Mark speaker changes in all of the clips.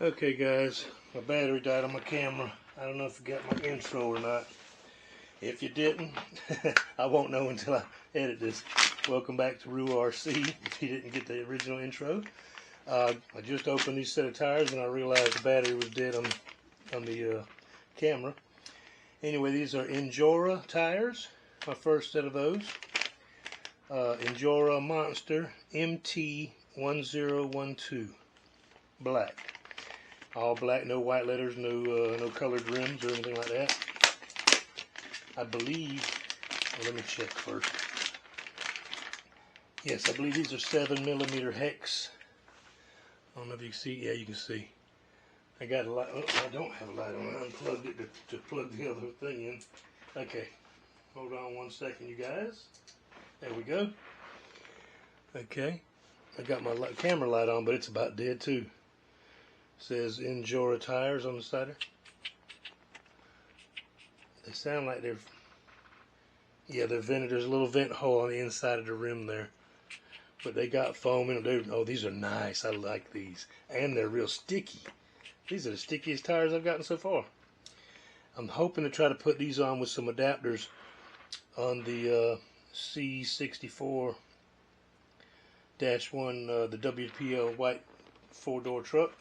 Speaker 1: Okay guys, my battery died on my camera. I don't know if you got my intro or not. If you didn't, I won't know until I edit this. Welcome back to Rue RC, if you didn't get the original intro. I just opened these set of tires and I realized the battery was dead on the camera. Anyway, these are Injora tires, my first set of those. Injora Monster MT1012, black. All black, no white letters, no colored rims or anything like that. I believe, well, let me check first. Yes, I believe these are 7mm hex. I don't know if you can see. Yeah, you can see. I got a light. Oh, I don't have a light on. I unplugged it to plug the other thing in. Okay, hold on one second, you guys. There we go. Okay, I got my camera light on, but it's about dead too. Says Injora tires on the side. They sound like they're, yeah, they're vented. There's a little vent hole on the inside of the rim there, but they got foam in them. Oh, these are nice. I like these, and they're real sticky. These are the stickiest tires I've gotten so far. I'm hoping to try to put these on with some adapters on the C64-1, the WPL white 4-door truck.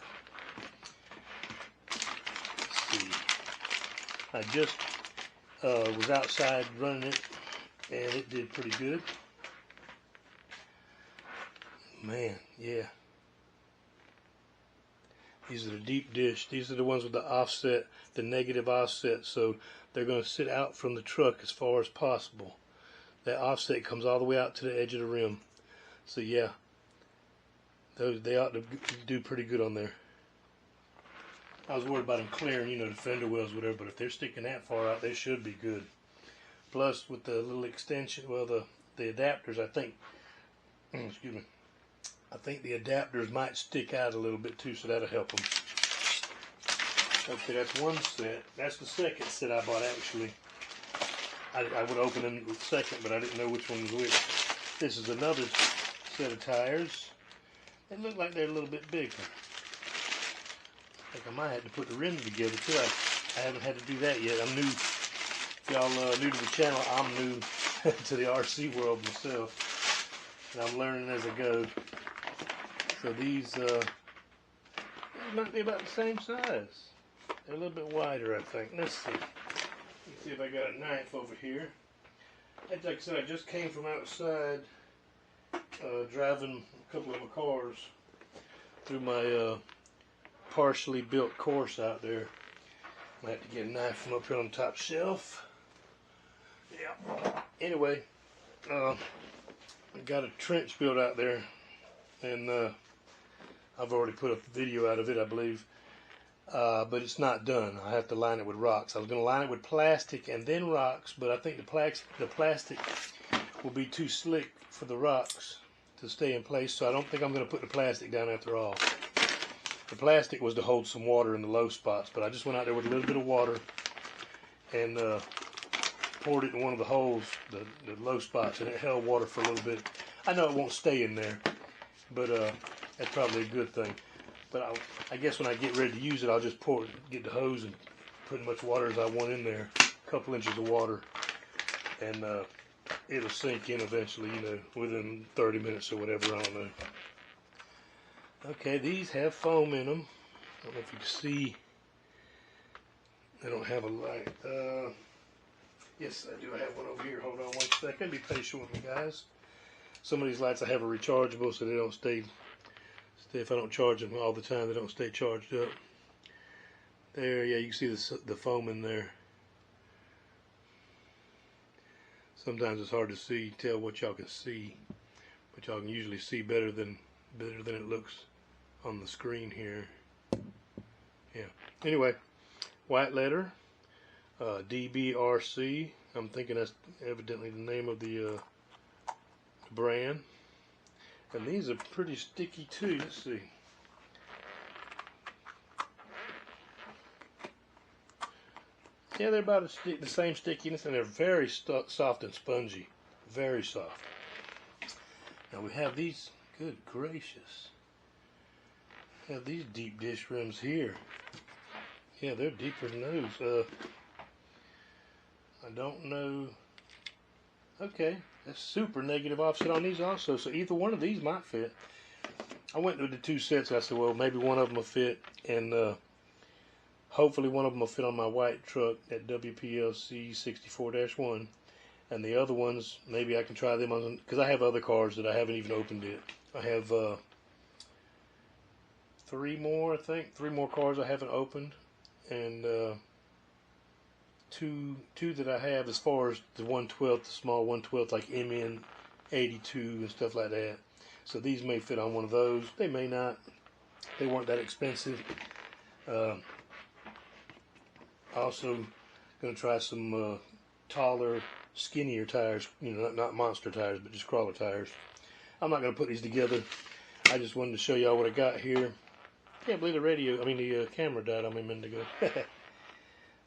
Speaker 1: I just was outside running it, and it did pretty good. Man, yeah. These are the deep dish. These are the ones with the offset, the negative offset, so they're going to sit out from the truck as far as possible. That offset comes all the way out to the edge of the rim. So yeah, they ought to do pretty good on there. I was worried about them clearing, the fender wells, whatever, but if they're sticking that far out, they should be good. Plus, with the little extension, well, the adapters, I think, excuse me, I think the adapters might stick out a little bit too, so that'll help them. Okay, that's one set. That's the second set I bought, actually. I would open them the second, but I didn't know which one was which. This is another set of tires. They look like they're a little bit bigger. I think I might have to put the rims together too. I haven't had to do that yet. I'm new. If y'all new to the channel, I'm new to the RC world myself, and I'm learning as I go. So these might be about the same size. They're a little bit wider, I think. Let's see. Let's see if I got a knife over here. Like I said, I just came from outside driving a couple of my cars through my partially built course out there. Might have to get a knife from up here on the top shelf. Yeah. Anyway, I got a trench built out there, and I've already put a video out of it, I believe. But it's not done. I have to line it with rocks. I was going to line it with plastic and then rocks, but I think the plastic will be too slick for the rocks to stay in place, so I don't think I'm going to put the plastic down after all. The plastic was to hold some water in the low spots, but I just went out there with a little bit of water and poured it in one of the holes, the low spots, and it held water for a little bit. I know it won't stay in there, but that's probably a good thing. But I guess when I get ready to use it, I'll just get the hose and put as much water as I want in there, a couple inches of water, and it'll sink in eventually, within 30 minutes or whatever, I don't know. Okay, these have foam in them. I don't know if you can see. They don't have a light. Yes, I do have one over here. Hold on one second. Be patient with me, guys. Some of these lights I have are rechargeable, so they don't stay. If I don't charge them all the time, they don't stay charged up. There, yeah, you can see the foam in there. Sometimes it's hard to tell what y'all can see, but y'all can usually see better than it looks on the screen here. Yeah. Anyway, white letter, DBRC. I'm thinking that's evidently the name of the brand. And these are pretty sticky too. Let's see. Yeah, they're about the same stickiness, and they're very soft and spongy. Very soft. Now we have these. Good gracious. have these deep dish rims here. Yeah, they're deeper than those. I don't know. Okay, that's super negative offset on these also, so either one of these might fit. I went with the two sets. I said, well, maybe one of them will fit, and hopefully one of them will fit on my white truck at WPLC 64-1, and the other ones, maybe I can try them on, because I have other cars that I haven't even opened yet. I have three more cars I haven't opened, and two that I have as far as the 1/12, the small 1/12, like MN82 and stuff like that. So these may fit on one of those. They may not. They weren't that expensive. Also going to try some taller, skinnier tires. You know, not monster tires, but just crawler tires. I'm not going to put these together. I just wanted to show y'all what I got here. Can't believe the camera died on me a minute ago.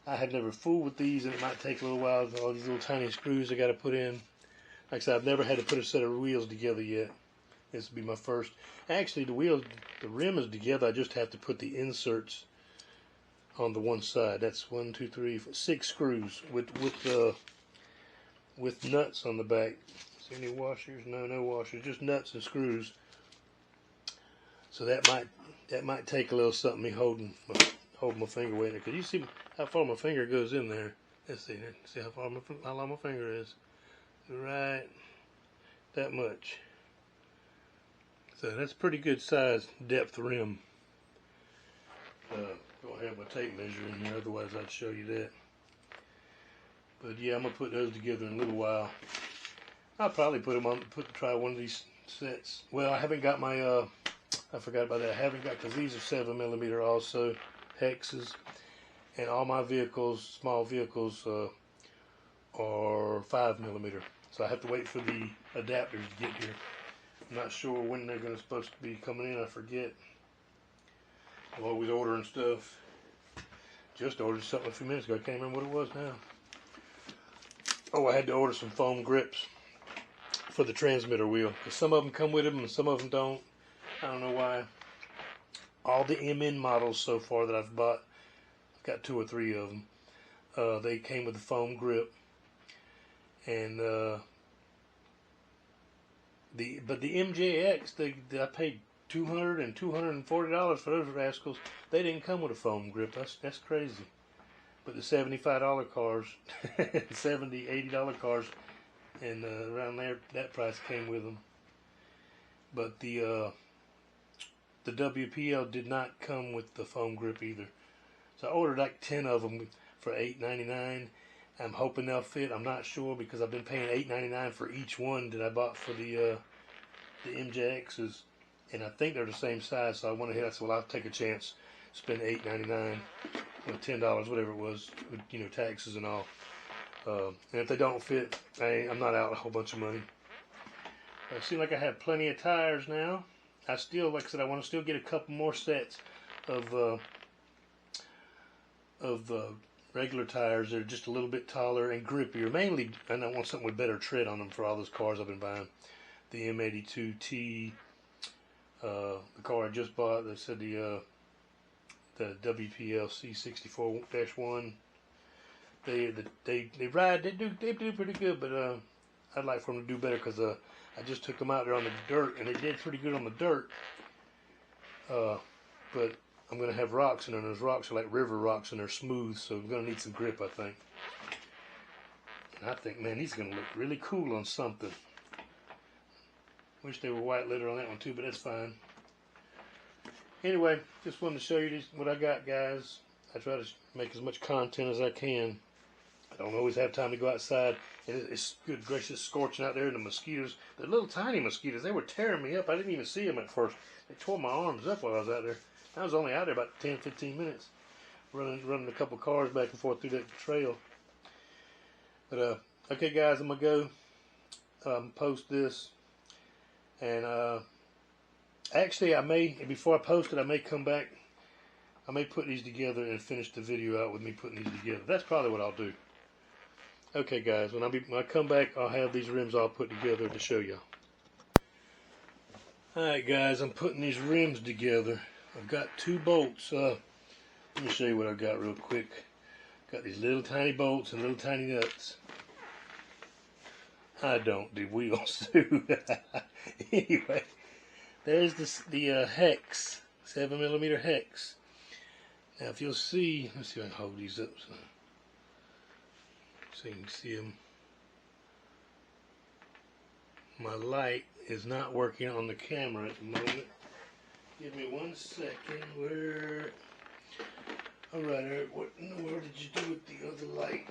Speaker 1: I had never fooled with these, and it might take a little while. All these little tiny screws I got to put in. Like I said, I've never had to put a set of wheels together yet. This will be my first. Actually, the rim is together. I just have to put the inserts on the one side. That's 1, 2, 3, 4, 6 screws with nuts on the back. See any washers? No washers. Just nuts and screws. So that might take a little something. Me holding my finger weight in there, because you see how far my finger goes in there. Let's see. See how long my finger is. Right, that much. So that's pretty good size depth rim. Don't have my tape measure in here, otherwise I'd show you that. But yeah, I'm gonna put those together in a little while. I'll probably try one of these sets. Well, I haven't got my I forgot about that. I haven't got, because these are 7mm also, hexes, and all my vehicles, small vehicles, are 5mm. So I have to wait for the adapters to get here. I'm not sure when they're supposed to be coming in. I forget. I'm always ordering stuff. Just ordered something a few minutes ago. I can't remember what it was now. Oh, I had to order some foam grips for the transmitter wheel. Some of them come with them and some of them don't. I don't know why. All the MN models so far that I've bought, I've got 2 or 3 of them. They came with a foam grip, and the MJX, I paid $200 and $240 for those rascals. They didn't come with a foam grip. That's crazy. But the $75 cars, $70, $80 cars, and around there, that price came with them. But the WPL did not come with the foam grip either. So I ordered like 10 of them for $8.99. I'm hoping they'll fit. I'm not sure, because I've been paying $8.99 for each one that I bought for the MJXs, and I think they're the same size. So I went ahead. I said, well, I'll take a chance, spend $8.99, $10, whatever it was, with taxes and all. And if they don't fit, I'm not out a whole bunch of money. It seems like I have plenty of tires now. I still, like I said, I want to still get a couple more sets of regular tires that are just a little bit taller and grippier. Mainly, and I want something with better tread on them for all those cars I've been buying. The M82T, the car I just bought. They said the WPLC 64-1. They ride. They do pretty good, but I'd like for them to do better, because I just took them out there on the dirt, and they did pretty good on the dirt. But I'm going to have rocks in them. Those rocks are like river rocks, and they're smooth, so I'm going to need some grip, I think. And I think, man, these are going to look really cool on something. Wish they were white leather on that one too, but that's fine. Anyway, just wanted to show you what I got, guys. I try to make as much content as I can. I don't always have time to go outside, and it's good gracious scorching out there, and the mosquitoes, the little tiny mosquitoes, they were tearing me up. I didn't even see them at first. They tore my arms up while I was out there. I was only out there about 10-15 minutes, running a couple cars back and forth through that trail. But okay, guys, I'm gonna go post this, and actually, I may, before I post it, I may come back. I may put these together and finish the video out with me putting these together. That's probably what I'll do. Okay, guys, when I come back, I'll have these rims all put together to show y'all. Alright, guys, I'm putting these rims together. I've got 2 bolts. Let me show you what I've got real quick. Got these little tiny bolts and little tiny nuts. I don't do wheels too. Anyway, there's the hex, 7mm hex. Now if you'll see, let's see if I can hold these up so you can see them. My light is not working on the camera at the moment. Give me 1 second. Where? Alright, Eric, what in the world did you do with the other light?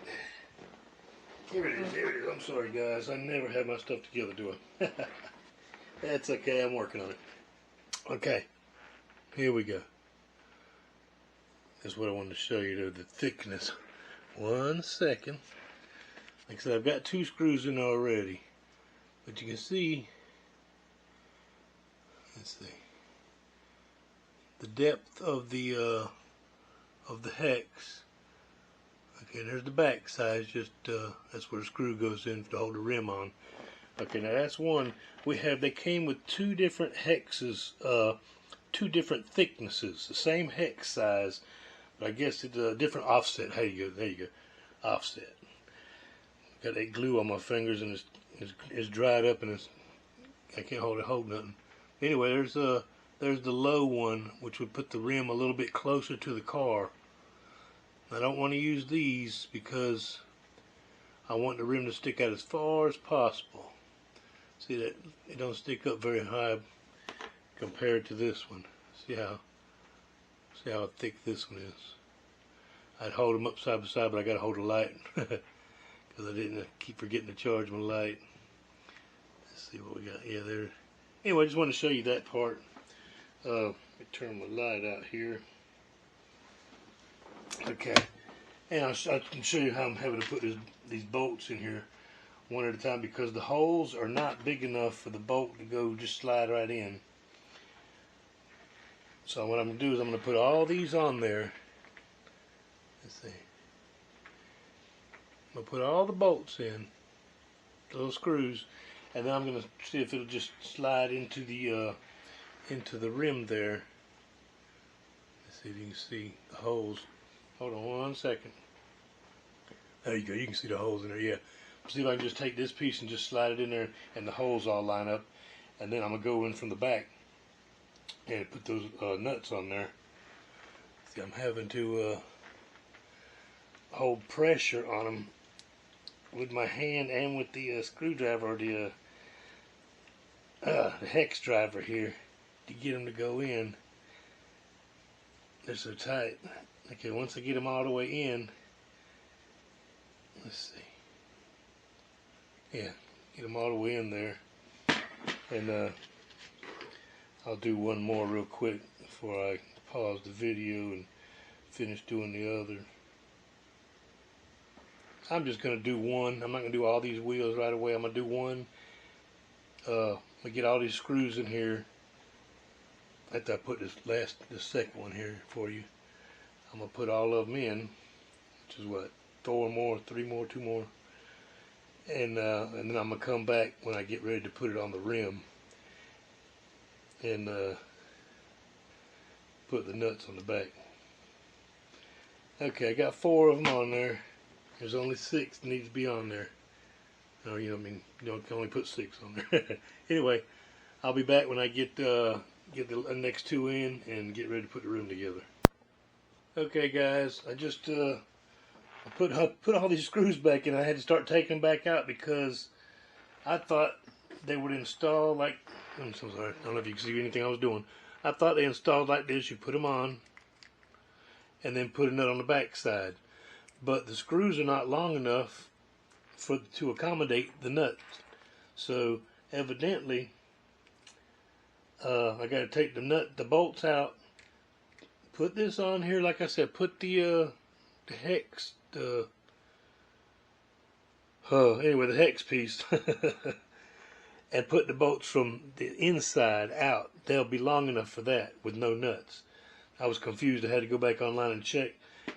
Speaker 1: Here it is, there it is. I'm sorry, guys. I never have my stuff together, do I? That's okay, I'm working on it. Okay, here we go. That's what I wanted to show you, the thickness. 1 second. Like I said, I've got 2 screws in already. But you can see, let's see, the depth of the hex. Okay, there's the back side. Just that's where the screw goes in to hold the rim on. Okay, now that's one. They came with 2 different hexes, 2 different thicknesses, the same hex size, but I guess it's a different offset. There you go, offset. Got that glue on my fingers and it's dried up and I can't hold nothing. Anyway, there's the low one, which would put the rim a little bit closer to the car. I don't want to use these because I want the rim to stick out as far as possible. See that it don't stick up very high compared to this one. See how thick this one is. I'd hold them up side by side, but I got to hold the light because I keep forgetting to charge my light. Let's see what we got. Yeah, there. Anyway, I just want to show you that part. Let me turn my light out here. Okay, and I can show you how I'm having to put these bolts in here one at a time because the holes are not big enough for the bolt to go just slide right in. So what I'm going to do is I'm going to put all these on there. Let's see. I'm going to put all the bolts in, little screws, and then I'm going to see if it'll just slide into the rim there. Let's see if you can see the holes. Hold on 1 second. There you go. You can see the holes in there. Yeah. See if I can just take this piece and just slide it in there, and the holes all line up. And then I'm gonna go in from the back and put those nuts on there. See, I'm having to hold pressure on them with my hand and with the screwdriver or the hex driver here to get them to go in. They're so tight. Okay, once I get them all the way in, let's see. Yeah, get them all the way in there. And I'll do one more real quick before I pause the video and finish doing the other. I'm just going to do one. I'm not going to do all these wheels right away. I'm going to do one. I'm going to get all these screws in here. After I put this second one here for you. I'm going to put all of them in, which is what, 4 more, 3 more, 2 more. And then I'm going to come back when I get ready to put it on the rim. And put the nuts on the back. Okay, I got 4 of them on there. There's only 6 that need to be on there. No, you can only put 6 on there. Anyway, I'll be back when I get the next 2 in and get ready to put the rim together. Okay, guys, I just I put all these screws back in. I had to start taking them back out because I thought they would install like, I'm so sorry, I don't know if you can see anything I was doing. I thought they installed like this. You put them on and then put a nut on the back side. But the screws are not long enough to accommodate the nuts. So evidently I got to take the bolts out, put this on here, like I said, put the hex, anyway, the hex piece, and put the bolts from the inside out. They'll be long enough for that with no nuts. I was confused. I had to go back online and check,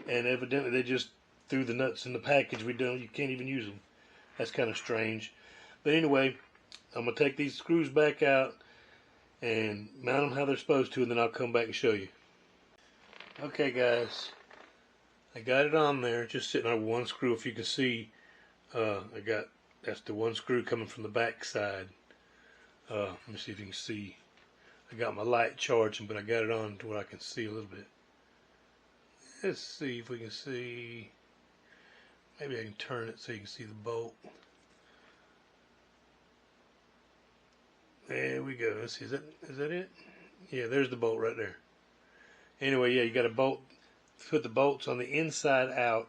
Speaker 1: and evidently they just threw the nuts in the package. You can't even use them. That's kind of strange. But anyway, I'm going to take these screws back out and mount them how they're supposed to, and then I'll come back and show you. Okay, guys, I got it on there, just sitting on one screw. If you can see, that's the one screw coming from the back side. Let me see if you can see. I got my light charging, but I got it on to where I can see a little bit. Let's see if we can see. Maybe I can turn it so you can see the bolt. There we go. Let's see. Is that it? Yeah, there's the bolt right there. Anyway, yeah, you got a bolt. Put the bolts on the inside out,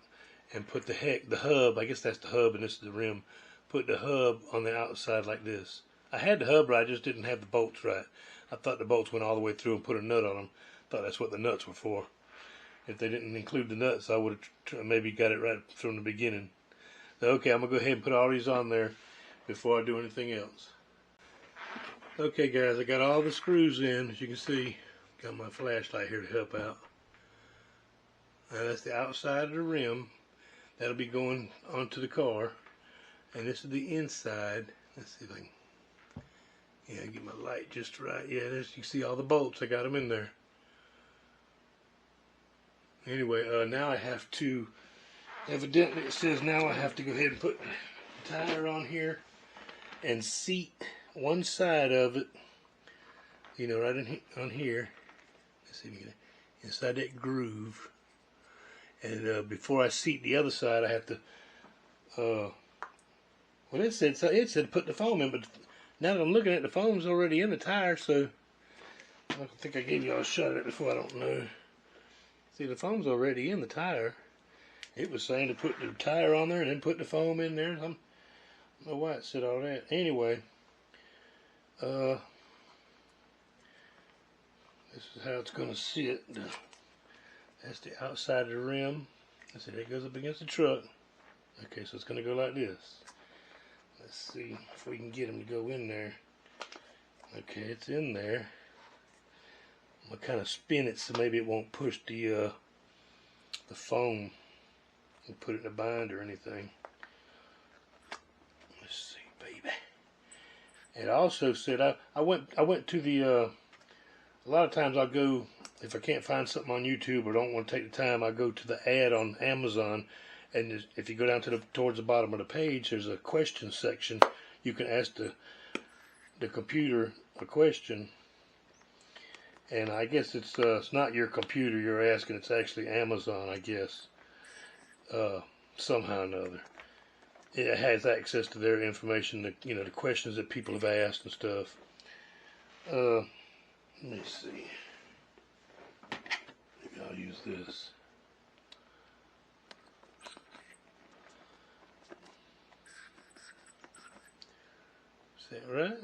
Speaker 1: and put the hub. I guess that's the hub, and this is the rim. Put the hub on the outside like this. I had the hub right, I just didn't have the bolts right. I thought the bolts went all the way through and put a nut on them. Thought that's what the nuts were for. If they didn't include the nuts, I would have maybe got it right from the beginning. So, okay, I'm gonna go ahead and put all these on there before I do anything else. Okay, guys, I got all the screws in. As you can see, got my flashlight here to help out. Now that's the outside of the rim. That'll be going onto the car. And this is the inside. Let's see if I can get my light just right. Yeah, you can see all the bolts. I got them in there. Anyway, now I have to, evidently it says now I have to go ahead and put the tire on here and seat one side of it, right on here. Let's see if you can, inside that groove. And before I seat the other side, I have to, well, it said put the foam in, but now that I'm looking at, the foam's already in the tire, so I think I gave y'all a shot at it before, I don't know. See, the foam's already in the tire. It was saying to put the tire on there and then put the foam in there. I don't know why it said all that. Anyway, this is how it's going to sit. That's the outside of the rim. I said it goes up against the truck. Okay, so it's going to go like this. Let's see if we can get them to go in there. Okay, it's in there. I'm going to kind of spin it so maybe it won't push the foam and put it in a bind or anything. Let's see, baby. It also said I went to the a lot of times I'll go, if I can't find something on YouTube or don't want to take the time, I go to the ad on Amazon, and if you go down towards the bottom of the page, there's a question section. You can ask the computer a question, and I guess it's not your computer you're asking, it's actually Amazon, I guess. Somehow or another, it has access to their information, the questions that people have asked and stuff. Let me see. Maybe I'll use this. Is that right?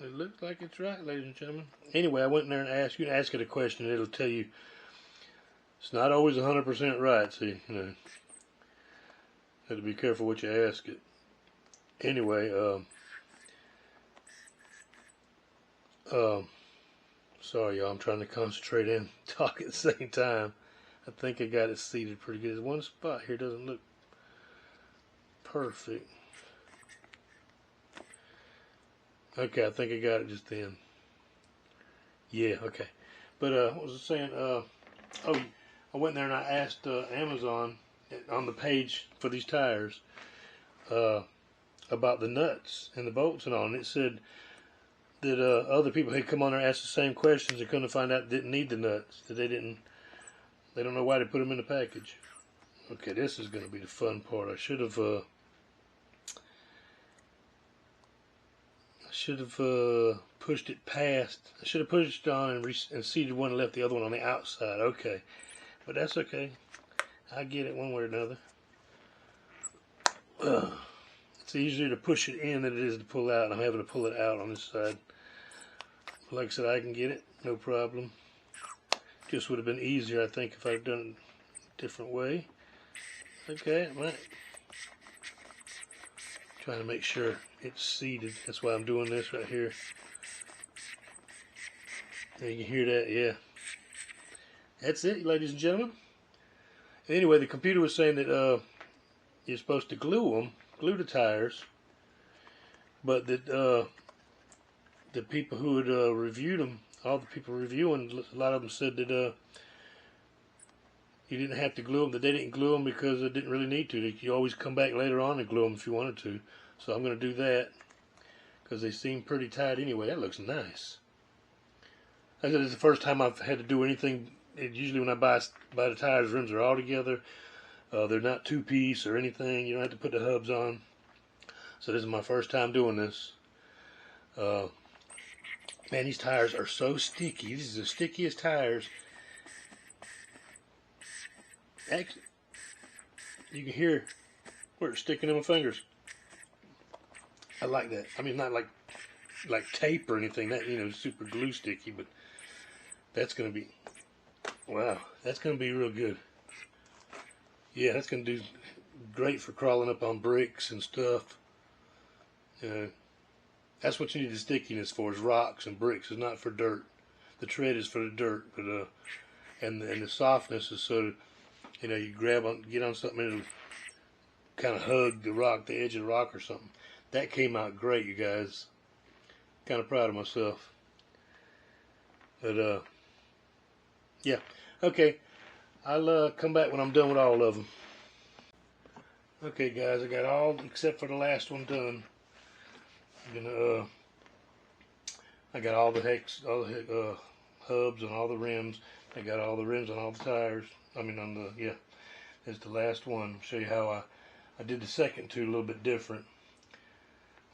Speaker 1: It looks like it's right, ladies and gentlemen. Anyway, I went in there and asked. You can ask it a question, and it'll tell you it's not always 100% right. So, have to be careful what you ask it. Anyway, sorry, y'all. I'm trying to concentrate and talk at the same time. I think I got it seated pretty good. There's one spot here doesn't look perfect. Okay, I think I got it just then. Yeah, okay. But what was I saying? I went there and I asked Amazon on the page for these tires about the nuts and the bolts and all, and it said that other people had come on there and asked the same questions and couldn't find out didn't need the nuts. That they don't know why they put them in the package. Okay, this is going to be the fun part. I should have pushed it past. I should have pushed it on and seated one and left the other one on the outside. Okay, but that's okay. I get it one way or another. It's easier to push it in than it is to pull out, and I'm having to pull it out on this side. Like I said, I can get it, no problem. Just would have been easier, I think, if I'd done it a different way. Okay, right. Trying to make sure it's seated. That's why I'm doing this right here. And you can hear that, yeah. That's it, ladies and gentlemen. Anyway, the computer was saying that you're supposed to glue the tires, but that the people who had reviewed them, all the people reviewing, a lot of them said that you didn't have to glue them. They didn't glue them because they didn't really need to. You always come back later on and glue them if you wanted to. So I'm going to do that because they seem pretty tight anyway. That looks nice. I said it's the first time I've had to do anything. Usually when I buy the tires, rims are all together. They're not two-piece or anything. You don't have to put the hubs on. So this is my first time doing this. Man, these tires are so sticky. These are the stickiest tires. Actually, you can hear where it's sticking in my fingers. I like that. I mean, not like tape or anything. That, you know, super glue sticky, but that's gonna be, wow, that's gonna be real good. Yeah, that's gonna do great for crawling up on bricks and stuff. That's what you need the stickiness for, is rocks and bricks. It's not for dirt. The tread is for the dirt, but and the softness is so that, you know, you get on something and it'll kind of hug the rock, the edge of the rock or something. That came out great, you guys. Kind of proud of myself. But yeah, okay. I'll come back when I'm done with all of them. Okay, guys, I got all except for the last one done. I'm gonna I got all the hubs and all the rims. I got all the rims on all the tires. I mean, on the, yeah, it's the last one. I'll show you how I did the second two a little bit different.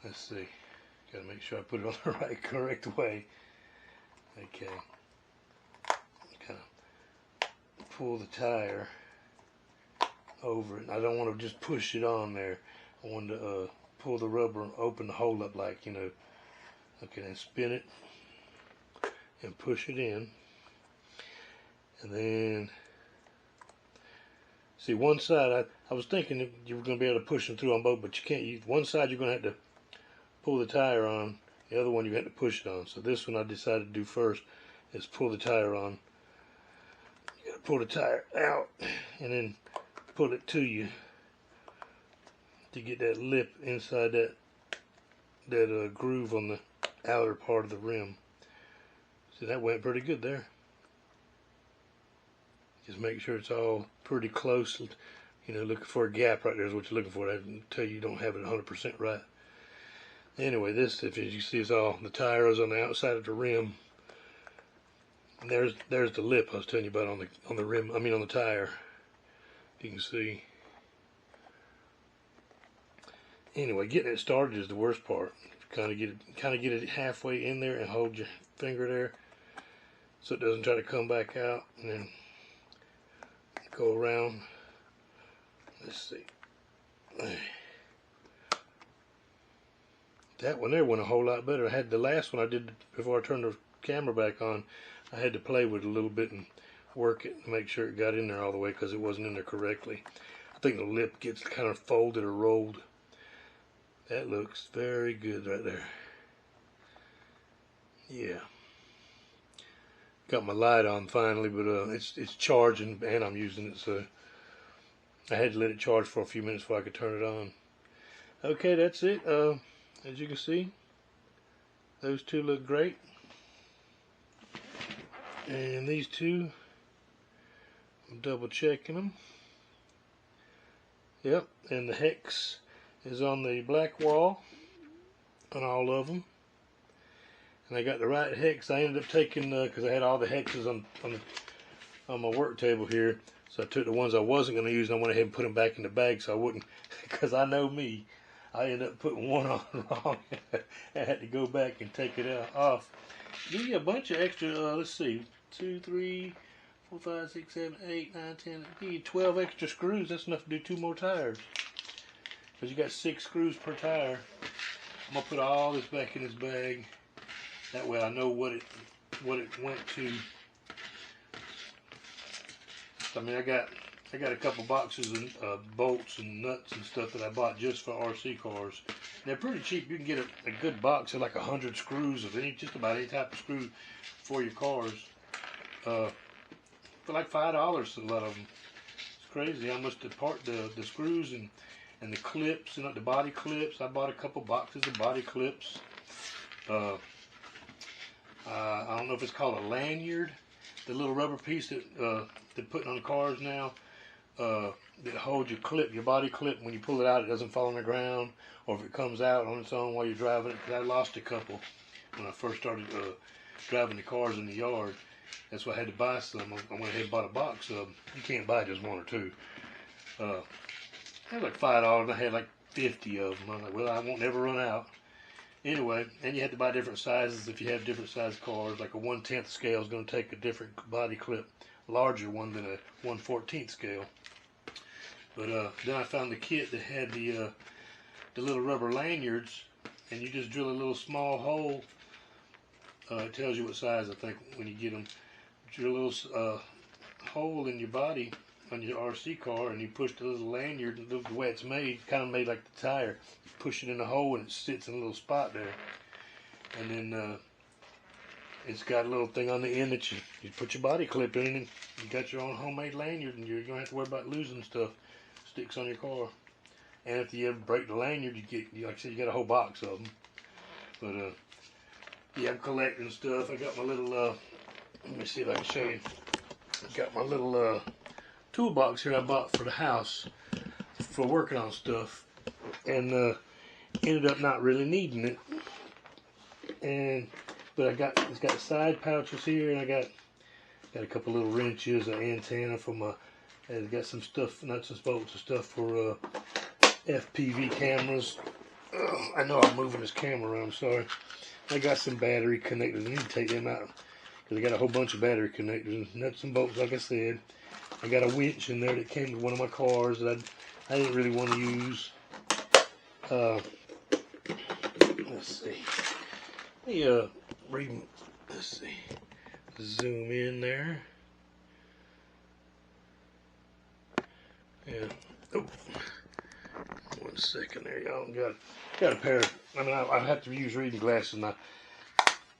Speaker 1: Let's see. Got to make sure I put it on the right, correct way. Okay. Kind of pull the tire over it. I don't want to just push it on there. I want to pull the rubber and open the hole up, like, you know. Okay, then spin it and push it in. And then, see, one side, I was thinking that you were going to be able to push them through on both, but you can't. One side you're going to have to pull the tire on. The other one you have to push it on. So this one I decided to do first is pull the tire on. You got to pull the tire out and then pull it to you to get that lip inside that groove on the outer part of the rim. See, that went pretty good there. Just make sure it's all pretty close. You know, looking for a gap right there is what you're looking for. I can tell you don't have it 100% right. Anyway, this, if you see, is all the tire is on the outside of the rim. And there's the lip I was telling you about on the rim. I mean, on the tire. You can see. Anyway, getting it started is the worst part. Kind of get it halfway in there and hold your finger there so it doesn't try to come back out, and then go around. Let's see. That one there went a whole lot better. I had the last one I did before I turned the camera back on. I had to play with it a little bit and work it and make sure it got in there all the way because it wasn't in there correctly. I think the lip gets kind of folded or rolled. That looks very good right there. Yeah. Got my light on finally, but it's charging and I'm using it, so I had to let it charge for a few minutes before I could turn it on. Okay, that's it. As you can see, those two look great. And these two, I'm double checking them. Yep, and the hex is on the black wall on all of them. And I got the right hex. I ended up taking, because I had all the hexes on my work table here. So I took the ones I wasn't going to use and I went ahead and put them back in the bag so I wouldn't, because I know me. I ended up putting one on wrong. I had to go back and take it off. Give you a bunch of extra, let's see, 2, 3, 4, 5, 6, 7, 8, 9, 10, give you 12 extra screws. That's enough to do 2 more tires. Because you got 6 screws per tire. I'm going to put all this back in this bag. That way I know what it went to. I mean, I got a couple boxes of bolts and nuts and stuff that I bought just for RC cars. They're pretty cheap. You can get a good box of like 100 screws of just about any type of screw for your cars. For like $5, a lot of them. It's crazy how much the screws and the clips, and the body clips. I bought a couple boxes of body clips. I don't know if it's called a lanyard. The little rubber piece that they're putting on cars now that hold your clip, your body clip. When you pull it out, it doesn't fall on the ground, or if it comes out on its own while you're driving it. Because I lost a couple when I first started driving the cars in the yard. That's why I had to buy some. I went ahead and bought a box of them. You can't buy just one or two. I had like $5, and I had like 50 of them. I'm like, well, I won't never run out. Anyway, and you have to buy different sizes if you have different size cars. Like a 1/10 scale is going to take a different body clip, larger one than a 1/14 scale. But then I found the kit that had the little rubber lanyards, and you just drill a little small hole. It tells you what size, I think, when you get them. Drill a little hole in your body on your RC car, and you push the little lanyard, and the way it's made, kind of made like the tire. You push it in the hole, and it sits in a little spot there. And then it's got a little thing on the end that you put your body clip in, and you got your own homemade lanyard, and you don't have to worry about losing stuff. Sticks on your car. And if you ever break the lanyard, you get, like I said, you got a whole box of them. But yeah, I'm collecting stuff. I got my little let me see if I can show you. I got my little toolbox here I bought for the house for working on stuff, and ended up not really needing it. But it's got side pouches here, and I got a couple little wrenches, an antenna for my. It's got some stuff, nuts and bolts and stuff for FPV cameras. I know I'm moving this camera around. I'm sorry. I got some battery connectors. I need to take them out because I got a whole bunch of battery connectors, nuts and bolts, like I said. I got a winch in there that came with one of my cars that I didn't really want to use. Let's see. Let me let's see. Zoom in there. Yeah. Oh. 1 second there, y'all. Got a pair. I have to use reading glasses now.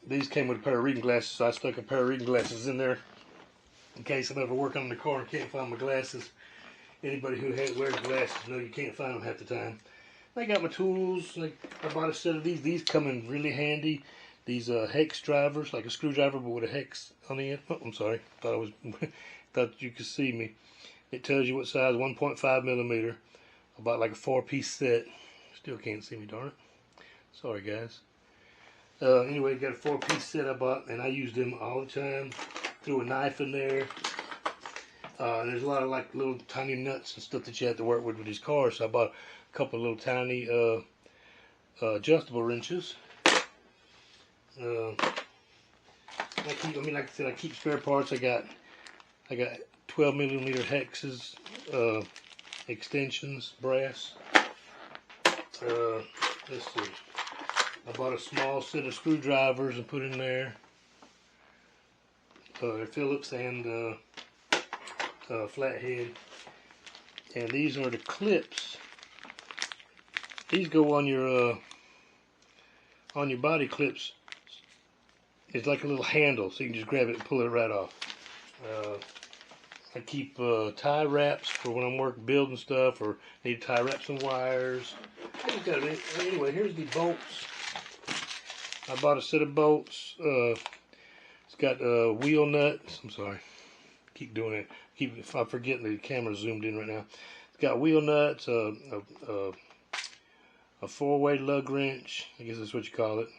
Speaker 1: These came with a pair of reading glasses, so I stuck a pair of reading glasses in there in case I'm ever working on the car and can't find my glasses. Anybody who wears glasses know you can't find them half the time. I got my tools. I bought a set of these. These come in really handy. These hex drivers, like a screwdriver but with a hex on the end. Oh, I'm sorry. Thought you could see me. It tells you what size, 1.5 millimeter. I bought like a 4-piece set. Still can't see me, darn it. Sorry, guys. Anyway, got a 4-piece set I bought, and I use them all the time. Threw a knife in there. There's a lot of like little tiny nuts and stuff that you have to work with these cars. So I bought a couple of little tiny adjustable wrenches. Like I said, I keep spare parts. I got 12 millimeter hexes, extensions, brass. Let's see. I bought a small set of screwdrivers and put in there. Phillips and flathead. And these are the clips. These go on your body clips. It's like a little handle, so you can just grab it and pull it right off. I keep tie wraps for when I'm building stuff, or need to tie wrap some wires. Anyway, here's the bolts. I bought a set of bolts. It's got wheel nuts. I'm sorry, keep doing it. I'm forgetting the camera's zoomed in right now. It's got wheel nuts, a 4-way lug wrench. I guess that's what you call it.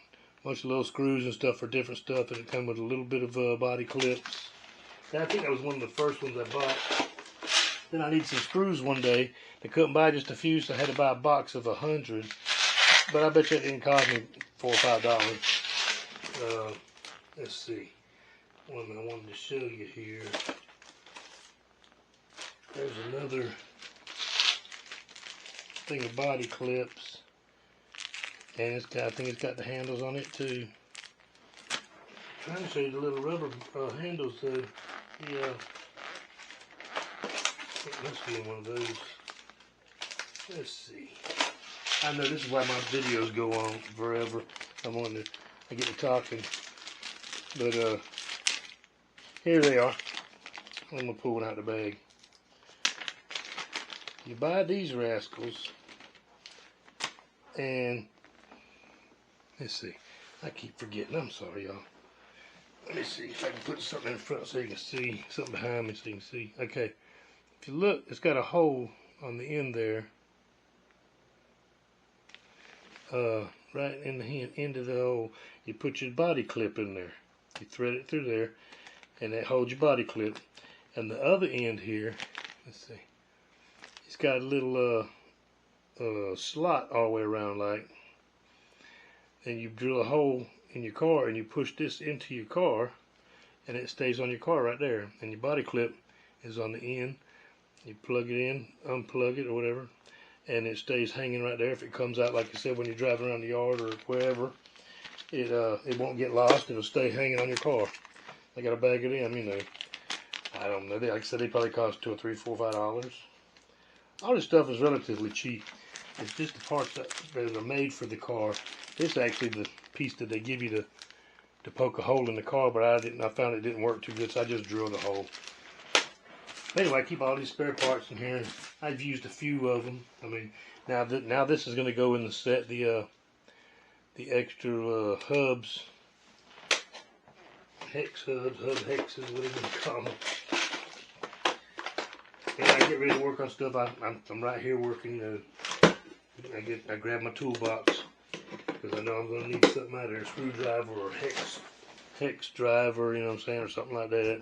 Speaker 1: A bunch of little screws and stuff for different stuff, and it comes with a little bit of body clips. I think that was one of the first ones I bought. Then I needed some screws one day. I couldn't buy just a few, so I had to buy a box of 100. But I bet you it didn't cost me $4 or $5. Let's see. One I wanted to show you here. There's another thing of body clips. And I think it's got the handles on it too. I'm trying to show you the little rubber handles though. Yeah. It must be one of those. Let's see. I know this is why my videos go on forever. I get to talking. But here they are. I'm gonna pull one out of the bag. You buy these rascals, and let's see. I keep forgetting. I'm sorry, y'all. Let me see if I can put something in front so you can see, something behind me so you can see. Okay, if you look, it's got a hole on the end there. Right in the end of the hole, you put your body clip in there. You thread it through there, and that holds your body clip. And the other end here, let's see, it's got a little slot all the way around, like. And you drill a hole in your car, and you push this into your car, and it stays on your car right there. And your body clip is on the end. You plug it in, unplug it, or whatever, and it stays hanging right there. If it comes out, like I said, when you're driving around the yard or wherever, it won't get lost. It'll stay hanging on your car. I gotta bag it in, you know. I don't know. Like I said, they probably cost $2 or $3, $4, $5. All this stuff is relatively cheap. It's just the parts that are made for the car. This is actually the piece that they give you to poke a hole in the car, but I found it didn't work too good, so I just drilled a hole. But anyway, I keep all these spare parts in here. I've used a few of them. I mean, now this is going to go in the set. The extra hubs, hex hubs, hub hexes, whatever you call them. And I get ready to work on stuff. I'm right here working. You know, I grab my toolbox because I know I'm going to need something out there, a screwdriver or hex driver, you know what I'm saying, or something like that.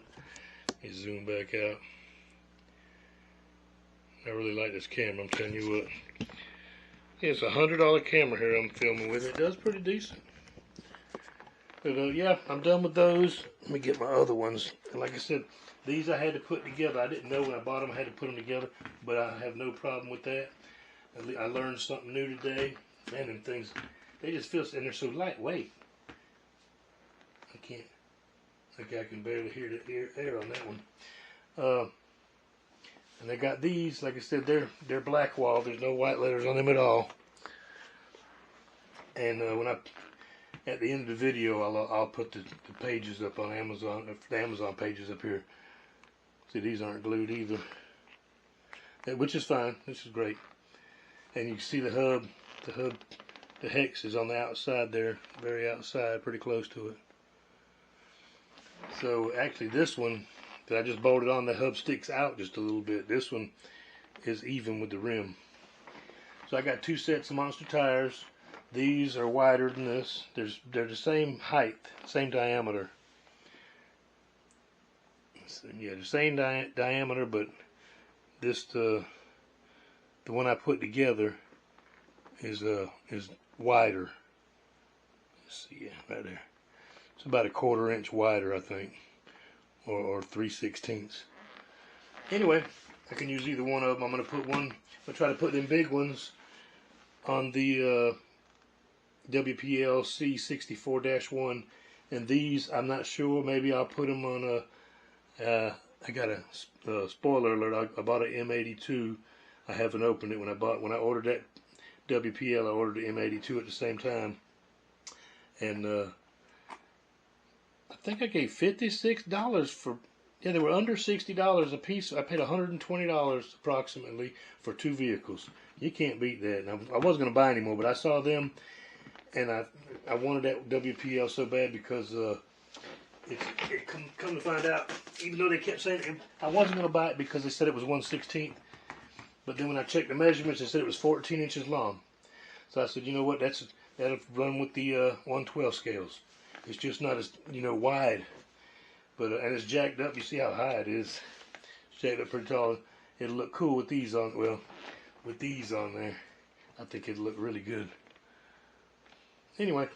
Speaker 1: You zoom back out. I really like this camera, I'm telling you what. Yeah, it's a $100 camera here I'm filming with. It does pretty decent. But yeah, I'm done with those. Let me get my other ones. And like I said, these I had to put together. I didn't know when I bought them I had to put them together, but I have no problem with that. I learned something new today. Man, them things, they just feel, and they're so lightweight. I can't, okay, I can barely hear the air on that one. And they got these, like I said, they're black wall. There's no white letters on them at all. And at the end of the video, I'll put the pages up on Amazon, the Amazon pages up here. See, these aren't glued either, which is fine. This is great. And you can see the hub, the hex is on the outside there, very outside, pretty close to it. So actually, this one that I just bolted on, the hub sticks out just a little bit. This one is even with the rim. So I got two sets of Monster tires. These are wider than this. They're the same height, same diameter. So, yeah, the same diameter, but this the one I put together is wider. Let's see, yeah, right there. It's about a 1/4 inch wider, I think, or 3/16. Anyway, I can use either one of them. I'm gonna try to put them big ones on the WPLC 64-1, and these I'm not sure. Maybe I'll put them on a. I got a spoiler alert. I bought an M82. I haven't opened it. When I ordered that WPL, I ordered the M82 at the same time, and I think I gave $56 for. Yeah, they were under $60 a piece. I paid $120 approximately for 2 vehicles. You can't beat that. And I wasn't going to buy any more, but I saw them, and I wanted that WPL so bad because it come to find out, even though they kept saying it, I wasn't going to buy it because they said it was 1/16. But then when I checked the measurements, they said it was 14 inches long. So I said, you know what, that'll run with the 112 scales. It's just not as, wide. But and it's jacked up. You see how high it is. It's jacked up pretty tall. It'll look cool with these on. Well, with these on there, I think it'll look really good. Anyway,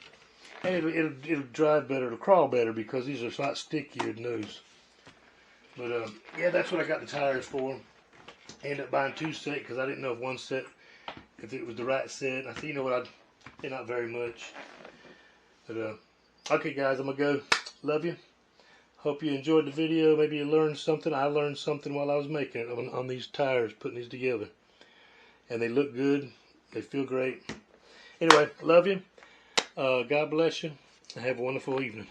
Speaker 1: and it'll drive better, it'll crawl better because these are a lot stickier than those. But yeah, that's what I got the tires for. I ended up buying 2 sets because I didn't know if one set, if it was the right set. I said, you know what, they're not very much. But okay, guys, I'm gonna go. Love you. Hope you enjoyed the video. Maybe you learned something. I learned something while I was making it on these tires, putting these together. And they look good. They feel great. Anyway, love you. God bless you. Have a wonderful evening.